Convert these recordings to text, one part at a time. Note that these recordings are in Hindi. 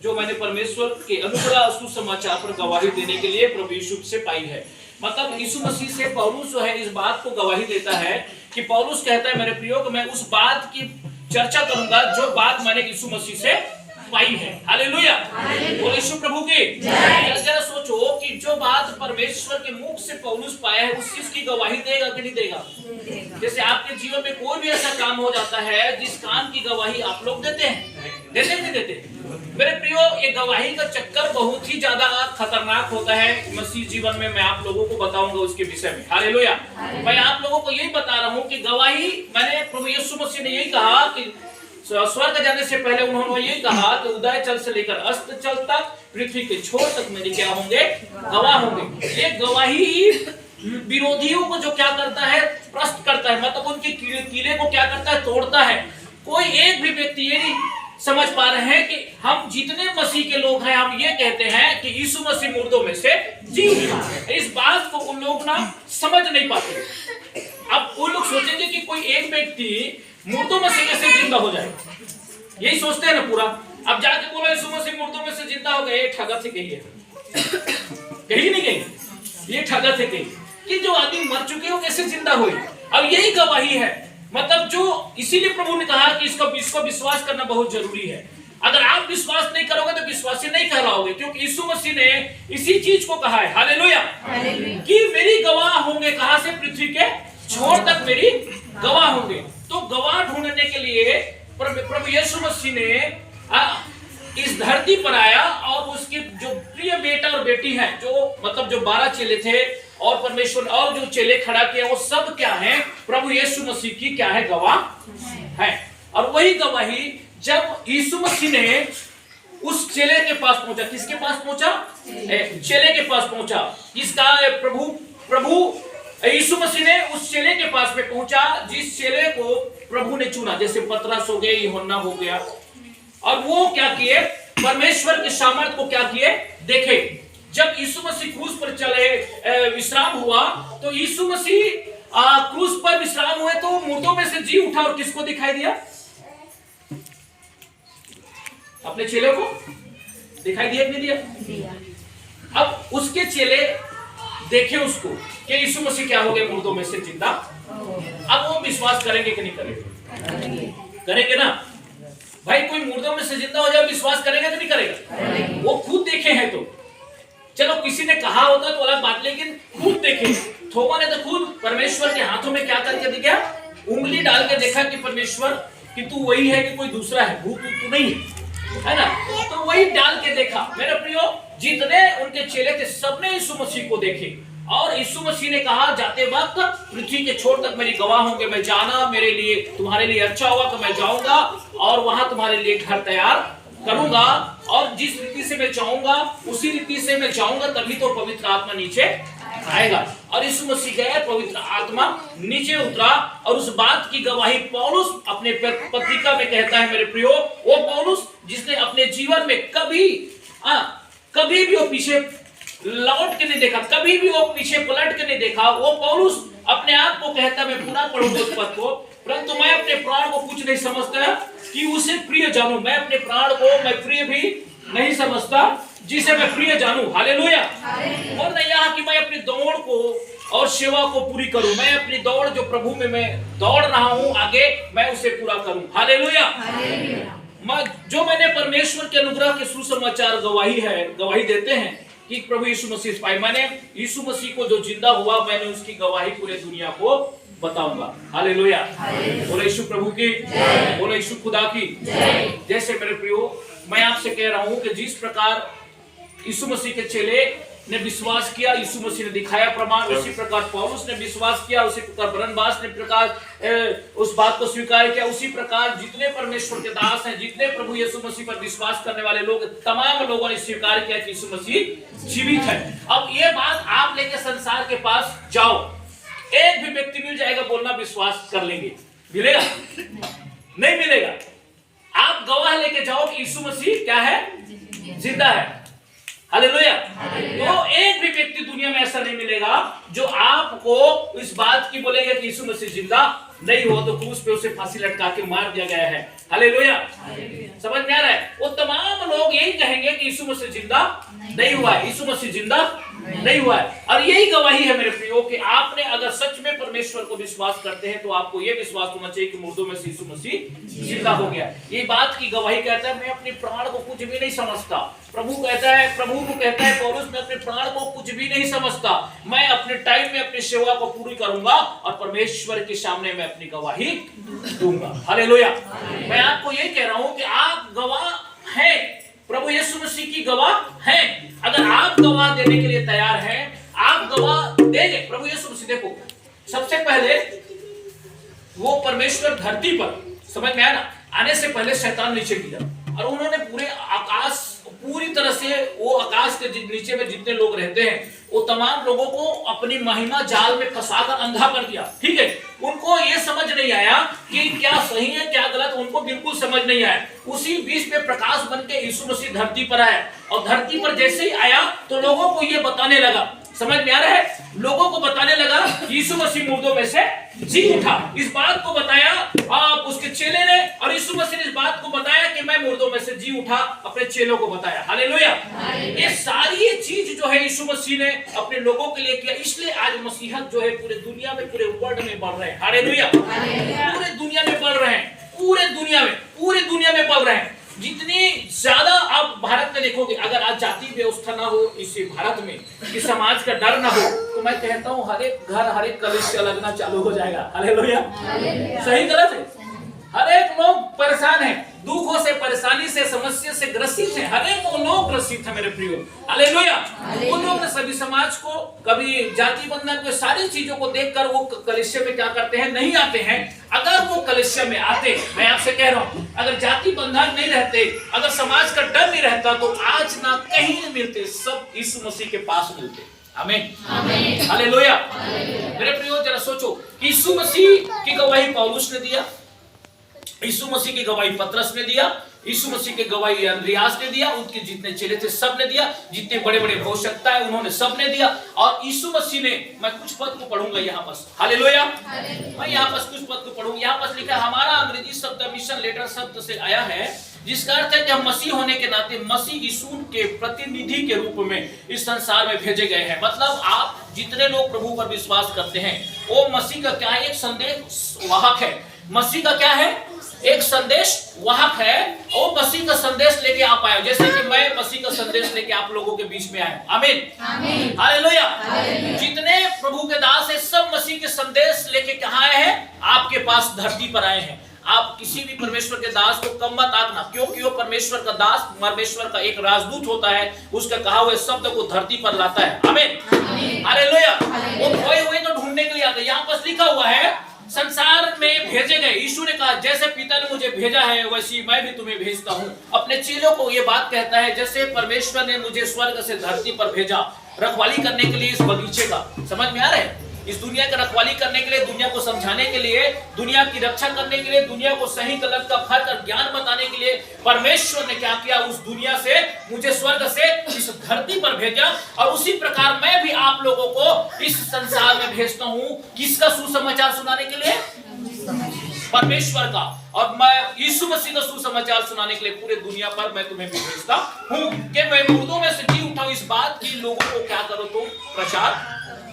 जो मैंने परमेश्वर के अनुग्रह सुसमाचार पर गवाही देने के लिए प्रभु यीशु से पाई है। मतलब यीशु मसीह से पौलुस जो है इस बात को गवाही देता है कि पौलुस कहता है मेरे प्रियो मैं उस बात की चर्चा करूंगा जो बात मैंने यीशु मसीह से पाई है। हालेलुया, बोले यीशु प्रभु की जरा सोचो कि जो बात परमेश्वर के मुख से पौलुस पाया है उस चीज की गवाही देगा कि नहीं देगा। जैसे आपके जीवन में कोई भी ऐसा काम हो जाता है जिस काम की गवाही आप लोग देते हैं, देते नहीं देते। मेरे प्रियो ये गवाही का चक्कर बहुत ही ज्यादा खतरनाक होता है मसीह जीवन में। मैं आप लोगों को बताऊंगा उसके विषय में। हालेलुया, मैं आप लोगों को यही बता रहा हूँ कि गवाही मैंने प्रभु यीशु मसीह ने यही कहा कि स्वर्ग जाने से पहले उन्होंने ये कहा कि उदय चल से लेकर अस्त चल तक पृथ्वी के छोर तक मेरे क्या होंगे, गवाह होंगे। ये गवाही विरोधियों को जो क्या करता है, प्रश्न करता है, मतलब उनके कीले को क्या करता है, तोड़ता है। कोई एक भी व्यक्ति ये नहीं समझ पा रहे हैं कि हम जितने मसीह के लोग हैं हम ये कहते हैं कि यीशु मसीह मुर्दों में से जी उठा। इस बात को उन लोग ना समझ नहीं पाते। अब वो लोग सोचेंगे कि कोई एक व्यक्ति मुर्दों में से कैसे जिंदा हो जाए, यही सोचते हैं ना पूरा। अब जाके बोलो यीशु मसीह मुर्दों में से जिंदा हो गए, ठगा से कही है, कही नहीं कही, ये ठगा से कही कि जो आदमी मर चुके हो कैसे जिंदा हुए। अब यही गवाही है, मतलब जो इसीलिए प्रभु ने कहा कि इसको विश्वास करना बहुत जरूरी है। अगर आप विश्वास नहीं करोगे तो विश्वासी नहीं कहलाओगे, क्योंकि यीशु मसीह ने इसी चीज को कहा है। हालेलुया, कि मेरी गवाह होंगे, कहां से, पृथ्वी के छोर तक मेरी गवाह होंगे। तो गवाह ढूंढने के लिए प्रभु यीशु मसीह ने इस धरती पर आया और उसके जो प्रिय बेटा और बेटी हैं, जो मतलब जो 12 चेले थे और परमेश्वर और जो चेले खड़ा किए वो सब क्या है, प्रभु यीशु मसीह की क्या है, गवाह है। और वही गवाही जब यीशु मसीह ने उस चेले के पास पहुंचा, किसके पास पहुंचा, चेले के पास पहुंचा, किसका, प्रभु यीशु मसीह ने उस चेले के पास में पहुंचा जिस चेले को प्रभु ने चुना, जैसे पतरस हो गए, यूहन्ना हो गया। और वो क्या किए, परमेश्वर के सामर्थ को क्या किए, देखे। जब यीशु मसीह क्रूस पर चले, विश्राम हुआ, तो यीशु मसीह क्रूस पर विश्राम हुए तो मुर्दों में से जी उठा और किसको दिखाई दिया, अपने चेले को दिखाई दिया नहीं दिया। अब उसके चेले देखे उसको कि यीशु मसीह क्या हो गए, मुर्दों में से जिंदा। अब वो विश्वास करेंगे कि नहीं करेंगे, करेंगे ना भाई। कोई मुर्दों में से जिंदा हो जाए विश्वास करेगा कि नहीं करेगा, वो खुद देखे हैं। तो चलो किसी ने कहा होता तो अलग बात, लेकिन खुद देखे। थोमा ने तो खुद परमेश्वर के हाथों में क्या करके दिखा, उंगली डाल के देखा कि परमेश्वर कि तू वही है कि कोई दूसरा है, भूत तू नहीं है ना। तो वही डाल के देखा। मेरे प्रियो, जितने उनके चेले थे सबने यीशु मसीह को देखे और यीशु मसीह ने कहा जाते वक्त पृथ्वी के छोर तक मेरी गवाह होंगे। मैं जाना मेरे लिए, तुम्हारे लिए अच्छा होगा कि मैं जाऊंगा और वहां तुम्हारे लिए घर तैयार करूंगा, और जिस रीति से मैं चाहूंगा उसी रीति से मैं जाऊंगा, तभी तो पवित्र आत्मा नीचे आएगा। और यीशु मसीह गए, पवित्र आत्मा नीचे उतरा, और उस बात की गवाही पौलुस अपने पत्रिका में कहता है। मेरे प्रियो, वो पौलुस जिसने अपने जीवन में कभी भी वो पीछे लौट के नहीं देखा, कभी भी वो पीछे पलट के नहीं देखा, वो पौलुस अपने आप को कहता, मैं पूरा पढ़ूंगा उस पद को, परंतु मैं अपने प्राण को कुछ नहीं समझता कि उसे प्रिय जानूं। मैं अपने प्राण को मैं प्रिय भी नहीं समझता जिसे मैं प्रिय जानूं। हालेलुया। और नहीं यहाँ कि मैं अपनी दौड़ को और सेवा को पूरी करूं, मैं अपनी दौड़ जो प्रभु में मैं दौड़ रहा हूं आगे, मैं उसे पूरा करूं। हालेलुया। जो मैंने परमेश्वर के अनुग्रह के सुसमाचार गवाही देते हैं कि प्रभु यीशु मसीह पाए। मैंने यीशु मसीह को जो जिंदा हुआ, मैंने उसकी गवाही पूरे दुनिया को बताऊंगा। हालेलुया। बोले यीशु प्रभु की, बोले यीशु खुदा की। जैसे मेरे प्रियो, मैं आपसे कह रहा हूं कि जिस प्रकार यीशु मसीह के चेले ने विश्वास किया, यीशु मसीह ने दिखाया प्रमाण, उसी प्रकार पौलुस ने विश्वास किया, उसी प्रकार बरनबास ने प्रकार उस बात को स्वीकार किया, उसी प्रकार जितने परमेश्वर के दास हैं, जितने प्रभु यीशु मसीह पर विश्वास करने वाले लोग, तमाम लोगों ने स्वीकार किया कि यीशु मसीह जीवित है। अब ये बात आप लेके संसार के पास जाओ, एक भी व्यक्ति मिल जाएगा बोलना विश्वास कर लेंगे, मिलेगा नहीं मिलेगा। आप गवाह लेके जाओ कि यीशु मसीह क्या है, जिंदा है। हालेलुया। तो एक भी व्यक्ति दुनिया में ऐसा नहीं मिलेगा जो आपको इस बात की बोलेगा कि यीशु मसीह जिंदा नहीं हो, तो क्रूस पे उसे फांसी लटका के मार दिया गया है। हालेलुया। समझ में आ रहा है? वो तमाम लोग यही कहेंगे कि यीशु मसीह जिंदा नहीं हुआ है, यीशु मसीह जिंदा नहीं हुआ है। और यही गवाही है मेरे प्रियो कि आपने अगर सच में परमेश्वर को विश्वास करते हैं तो आपको यह विश्वास होना चाहिए कि मुर्दों में से यीशु मसीह जिंदा हो गया। ये बात की गवाही कहता है मैं अपने प्राण को कुछ भी नहीं समझता। प्रभु को कहता है पौलुस, मैं अपने प्राण को कुछ भी नहीं समझता, मैं अपने टाइम में अपनी सेवा को पूरी करूंगा और परमेश्वर के सामने मैं अपनी गवाही दूंगा। हालेलुया। मैं आपको ये कह रहा हूं कि आप गवाह हैं, प्रभु यीशु मसीह की गवाह हैं। अगर आप गवाह देने के लिए तैयार हैं, आप गवाह देंगे। प्रभु यीशु मसीह, देखो सबसे पहले वो परमेश्वर धरती पर, समझ में आया ना, आने से पहले शैतान नीचे गिरा और उन्होंने पूरे आकाश, पूरी तरह से वो आकाश के नीचे में जितने लोग रहते हैं वो तमाम लोगों को अपनी महिमा जाल में फंसाकर अंधा कर दिया। ठीक है, उनको ये समझ नहीं आया कि क्या सही है क्या गलत, उनको बिल्कुल समझ नहीं आया। उसी बीच में प्रकाश बन के यीशु मसीह धरती पर आया और धरती पर जैसे ही आया तो लोगों को ये बताने लगा, समझ में आ रहा है, लोगों को बताने लगा कि यीशु मसीह मुर्दों में से जी उठा। इस बात को बताया आप उसके चेले ने, और यीशु मसीह ने इस बात को बताया कि मैं मुर्दों में से जी उठा, अपने चेलों को बताया। हालेलुया। ये सारी चीज जो है यीशु मसीह ने अपने लोगों के लिए किया, इसलिए आज मसीहत जो है पूरे दुनिया में, पूरे वर्ल्ड में बढ़ रहे हैं। हालेलुया। पूरे दुनिया में बढ़ रहे हैं, पूरे दुनिया में बढ़ रहे हैं। जितनी ज्यादा आप भारत में देखोगे, अगर आज जाति व्यवस्था ना हो इस भारत में, कि समाज का डर ना हो, तो मैं कहता हूँ हर एक घर, हर एक कलिसिया लगना चालू हो जाएगा। हालेलुया। सही गलत है? हर एक लोग परेशान है, दुखों से, परेशानी से, समस्या से ग्रसित है, हर एक लोग ग्रसित है मेरे प्रियो। हालेलुया। उन लोग ने सभी समाज को, कभी जाति बंधन को, सारी चीजों को देखकर वो कलिसिया में क्या करते हैं, नहीं आते हैं। अगर वो कलिसिया में आते, मैं आपसे कह रहा हूं, अगर जाति बंधन नहीं रहते, अगर समाज का डर नहीं रहता, तो आज ना कहीं नहीं मिलते, सब यीशु मसीह के पास मिलते। आमीन। हालेलुया। मेरे प्रियो जरा सोचो कि यीशु मसीह की गवाही पौलुस ने दिया, यीशु मसीह की गवाही पतरस ने दिया, यीशु मसीह की गवाही अंद्रियास ने दिया, उनके जितने चेले थे सब ने दिया, जितने बड़े बड़े भविष्यवक्ता है उन्होंने सब ने दिया। और यीशु मसीह ने, मैं कुछ पद को पढ़ूंगा यहाँ पर। हालेलुया। मैं यहाँ पर कुछ पद को पढ़ूंगा। यहाँ पर लिखा, हमारा अंग्रेजी शब्द मिशन लेटर शब्द से आया है, जिसका अर्थ है कि हम मसीह होने के नाते मसीह यीशु के प्रतिनिधि के रूप में इस संसार में भेजे गए हैं। मतलब आप जितने लोग प्रभु पर विश्वास करते हैं, वो मसीह का क्या है, एक संदेश वाहक है। मसीह का क्या है, एक संदेश वाहक है। और मसीह का संदेश लेके आप आए, जैसे कि मैं मसीह का संदेश लेके आप लोगों के बीच में आया। आमीन। हालेलुया। जितने प्रभु के दास है सब मसीह के संदेश लेके कहाँ आए हैं, आपके पास धरती पर आए हैं। आप किसी भी परमेश्वर के दास को कम मत आंकना, क्योंकि वो परमेश्वर का दास, परमेश्वर का एक राजदूत होता है, उसका कहा हुए शब्द को धरती पर लाता है। आमीन। हालेलुया। वो खोए हुए को ढूंढने के लिए आता है। यहाँ पर लिखा हुआ है, संसार में भेजे गए। यीशु ने कहा, जैसे पिता ने मुझे भेजा है वैसी मैं भी तुम्हें भेजता हूँ। अपने चेलों को ये बात कहता है, जैसे परमेश्वर ने मुझे स्वर्ग से धरती पर भेजा रखवाली करने के लिए इस बगीचे का। समझ में आ रहा है? इस दुनिया की रखवाली करने के लिए, दुनिया को समझाने के लिए, दुनिया की रक्षा करने के लिए, दुनिया को सही गलत का फर्क और ज्ञान बताने के लिए परमेश्वर ने क्या किया, उस दुनिया से मुझे स्वर्ग से इस धरती पर भेजा। और उसी प्रकार मैं भी आप लोगों को इस संसार में भेजता हूँ। किसका सुसमाचार सुनाने के लिए? परमेश्वर का। और मैं यीशु मसीह का सुसमाचार सुनाने के लिए पूरे दुनिया पर मैं तुम्हें भी भेजता हूँ कि मैं मुर्दों में से जी उठा हूँ। इस बात की लोगों को क्या करो, तो प्रचार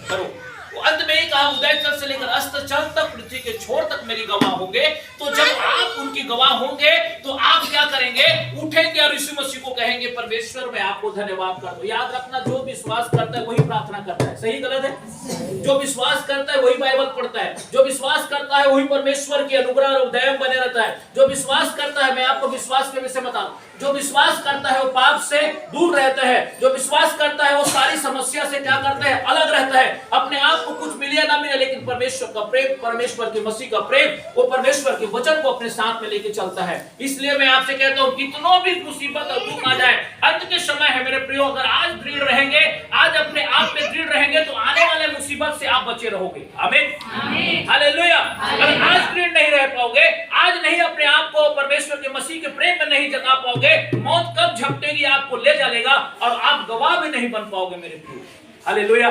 करो। अंत में कहा, उदय काल से लेकर अस्त काल तक पृथ्वी के छोर तक मेरी गवाह होंगे। तो जब आप उनकी गवाह होंगे तो आप क्या करेंगे, उठेंगे और यीशु मसीह को कहेंगे, परमेश्वर मैं आपको धन्यवाद करता हूं। याद रखना, जो विश्वास करता है वही प्रार्थना करता है। सही गलत है? जो विश्वास करता है वही बाइबल पढ़ता है, जो विश्वास करता है वही परमेश्वर की अनुग्रह और दया बने रहता है। जो विश्वास करता है, मैं आपको विश्वास के विषय बता, जो विश्वास करता है वो पाप से दूर रहता है। जो विश्वास करता है वो सारी समस्या से क्या करता है, अलग रहता है। अपने आप को कुछ मिले ना मिले, लेकिन परमेश्वर का प्रेम, परमेश्वर के मसीह का प्रेम, वो परमेश्वर के वचन को अपने साथ में लेके चलता है। इसलिए मैं आपसे कहता हूँ, कितनों भी मुसीबत और दुख आ जाए, अंत के समय है मेरे प्रियो, अगर आज दृढ़ रहेंगे, आज अपने आप में दृढ़ रहेंगे, तो आने वाले मुसीबत से आप बचे रहोगे। आमीन। हालेलुया। अगर आज दृढ़ नहीं रह पाओगे, आज नहीं अपने आप को परमेश्वर के मसीह के प्रेम में नहीं जगा पाओगे, मौत कब झपटेगी आपको ले जाएगा और आप गवाह भी नहीं बन पाओगे मेरे प्रियो। हालेलुया,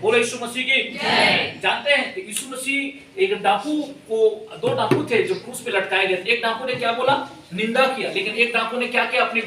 बोलो यीशु मसीह की जय। जानते हैं कि यीशु मसीह एक डाकू को, दो डाकू थे जो क्रूस पे लटकाए गए थे। एक डाकू ने क्या बोला? निंदा किया। लेकिन एक डाकू ने क्या किया? अपनी